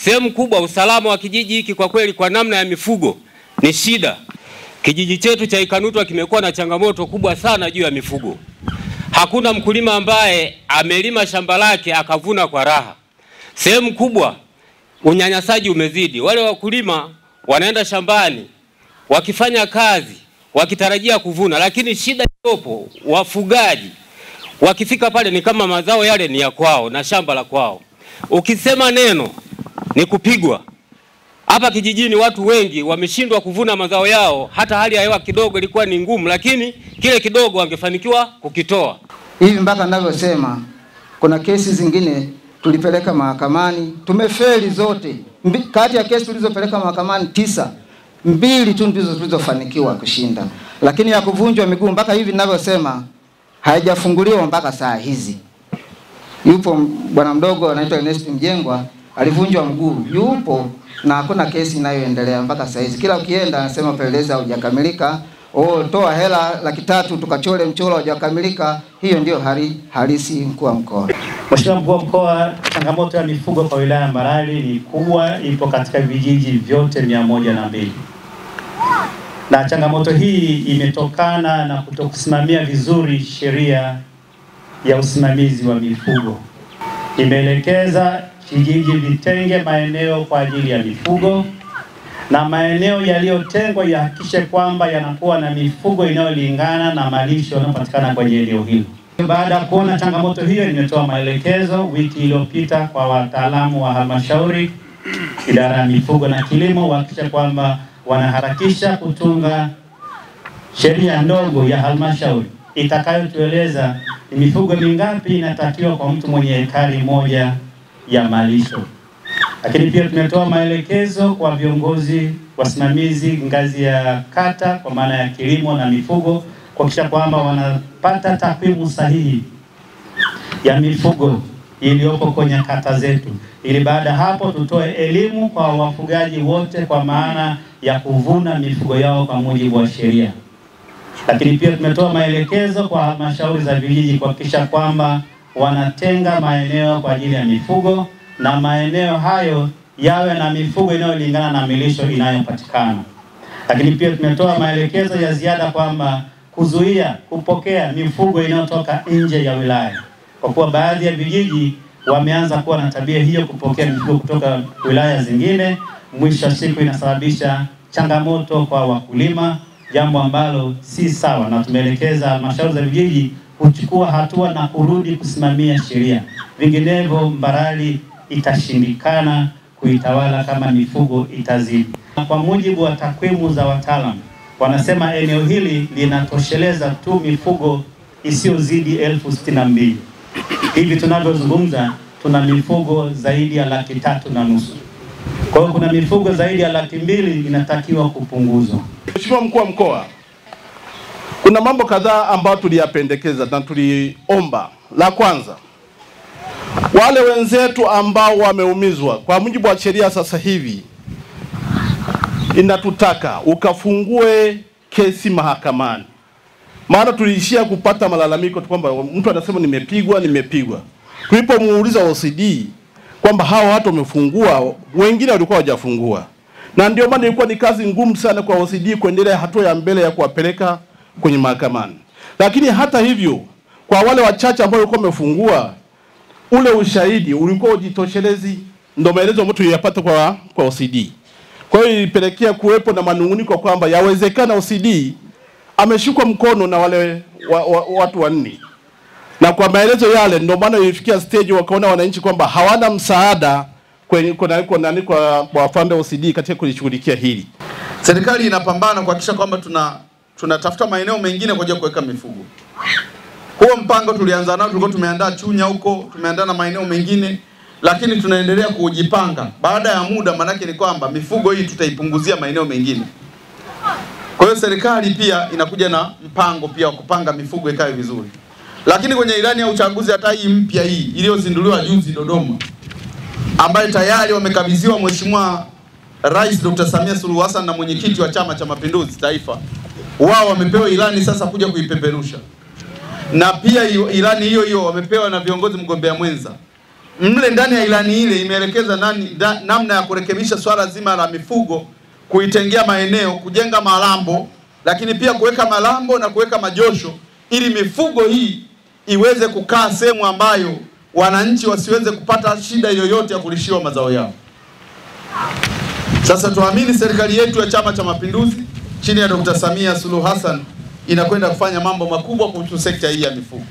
sehemu kubwa usalama wa kijiji hiki kwa kweli kwa namna ya mifugo ni shida. Kijiji chetu cha Ikanutwa kimekuwa na changamoto kubwa sana juu ya mifugo. Hakuna mkulima ambaye amelima shamba lake akavuna kwa raha. Sehemu kubwa unyanyasaji umezidi. Wale wakulima wanaenda shambani wakifanya kazi wakitarajia kuvuna, lakini shida iliyopo wafugaji wakifika pale ni kama mazao yale ni ya kwao na shamba la kwao. Ukisema neno ni kupigwa. Hapa kijijini watu wengi wameshindwa kuvuna mazao yao, hata hali ya hewa kidogo ilikuwa ni ngumu, lakini kile kidogo wangefanikiwa kukitoa. Hivi mpaka ninavyosema kuna kesi zingine tulipeleka mahakamani, tumefeli zote. Kati ya kesi tulizopeleka mahakamani 9, 2 tu ndizo tulizofanikiwa kushinda. Lakini ya kuvunjwa miguu mpaka hivi ninavyosema haijafunguliwa mpaka saa hizi. Yupo bwana mdogo anaitwa Ernest Mjengwa alivunjwa mguu, yupo na hakuna kesi inayoendelea mpaka saa hizi. Kila ukienda anasema peleleza hujakamilika, toa hela 300 tukachole mchoro hujakamilika. Hiyo ndio hali halisi mkuu wa mkoa. Mheshimiwa Mkuu wa Mkoa, changamoto ya mifugo kwa wilaya ya Mbarali ni kubwa, ipo katika vijiji vyote 102. Na changamoto hii imetokana na kutokusimamia vizuri sheria ya usimamizi wa mifugo. Imeelekeza vijiji vitenge maeneo kwa ajili ya mifugo, na maeneo yaliyotengwa yahakikishe kwamba yanakuwa na mifugo inayolingana na malisho yanayopatikana kwenye eneo hilo. Baada ya kuona changamoto hiyo, nimetoa maelekezo wiki iliyopita kwa wataalamu wa halmashauri, idara ya mifugo na kilimo, kuhakikisha kwamba wanaharakisha kutunga sheria ndogo ya halmashauri itakayotueleza ni mifugo mingapi inatakiwa kwa mtu mwenye ekari moja ya malisho. Lakini pia tumetoa maelekezo kwa viongozi wasimamizi ngazi ya kata kwa maana ya kilimo na mifugo kuhakikisha kwamba wanapata takwimu sahihi ya mifugo iliyopo kwenye kata zetu, ili baada hapo tutoe elimu kwa wafugaji wote kwa maana ya kuvuna mifugo yao kwa mujibu wa sheria. Lakini pia tumetoa maelekezo kwa halmashauri za vijiji kuhakikisha kwamba wanatenga maeneo kwa ajili ya mifugo, na maeneo hayo yawe na mifugo inayolingana na milisho inayopatikana. Lakini pia tumetoa maelekezo ya ziada kwamba kuzuia kupokea mifugo inayotoka nje ya wilaya, kwa kuwa baadhi ya vijiji wameanza kuwa na tabia hiyo, kupokea mifugo kutoka wilaya zingine. Mwisho wa siku inasababisha changamoto kwa wakulima, jambo ambalo si sawa, na tumeelekeza halmashauri za vijiji kuchukua hatua na kurudi kusimamia sheria. Vinginevyo Mbarali itashindikana kuitawala kama mifugo itazidi. Kwa mujibu wa takwimu za wataalamu, wanasema eneo hili linatosheleza tu mifugo isiyozidi 62,000. Hivi tunavyozungumza tuna mifugo zaidi ya 350,000. Kwa hiyo kuna mifugo zaidi ya 200,000 inatakiwa kupunguzwa. Mheshimiwa Mkuu wa Mkoa, kuna mambo kadhaa ambayo tuliyapendekeza na tuliomba. La kwanza, wale wenzetu ambao wameumizwa, kwa mujibu wa sheria sasa hivi inatutaka ukafungue kesi mahakamani. Maana tuliishia kupata malalamiko kwamba mtu anasema nimepigwa. Tulipomuuliza OCD kwamba hao watu wamefungua, wengine walikuwa hawajafungua. Na ndio maana ilikuwa ni kazi ngumu sana kwa OCD kuendelea hatua ya mbele ya kuwapeleka kwenye mahakamani. Lakini hata hivyo, kwa wale wachache ambao walikuwa wamefungua, ule ushahidi ulikuwa ujitoshelezi, ndio maelezo ambayo tuliyapata kwa OCD. Kwa hiyo ilipelekea kuwepo na manunguniko kwamba yawezekana OCD ameshikwa mkono na wale watu wanne. Na kwa maelezo yale ndio maana ilifikia stage wakaona wananchi kwamba hawana msaada kwa afande OCD katika kulishughulikia hili. Serikali inapambana kuhakikisha kwamba tunatafuta maeneo mengine kwa ajili ya kuweka mifugo. Huo mpango tulianza nao, tulikuwa tumeandaa Chunya huko, tumeandaa na maeneo mengine, lakini tunaendelea kujipanga. Baada ya muda, manake ni kwamba mifugo hii tutaipunguzia maeneo mengine. Kwa hiyo serikali pia inakuja na mpango pia wa kupanga mifugo ikae vizuri. Lakini kwenye ilani ya uchaguzi hata hii mpya hii iliyozinduliwa juzi Dodoma, ambaye tayari wamekabidhiwa Mheshimiwa Rais Dr. Samia Suluhu Hassan na mwenyekiti wa Chama cha Mapinduzi Taifa, wao wamepewa ilani sasa kuja kuipeperusha. Na pia ilani hiyo wamepewa na viongozi mgombea mwenza. mle ndani ya ilani ile imeelekeza namna ya kurekebisha swala zima la mifugo, kuitengea maeneo, kujenga malambo, lakini pia kuweka malambo na kuweka majosho ili mifugo hii iweze kukaa sehemu ambayo wananchi wasiweze kupata shida yoyote ya kulishiwa mazao yao. Sasa tuamini serikali yetu ya Chama cha Mapinduzi chini ya Dr. Samia Suluhu Hassan inakwenda kufanya mambo makubwa kuhusu sekta hii ya mifugo.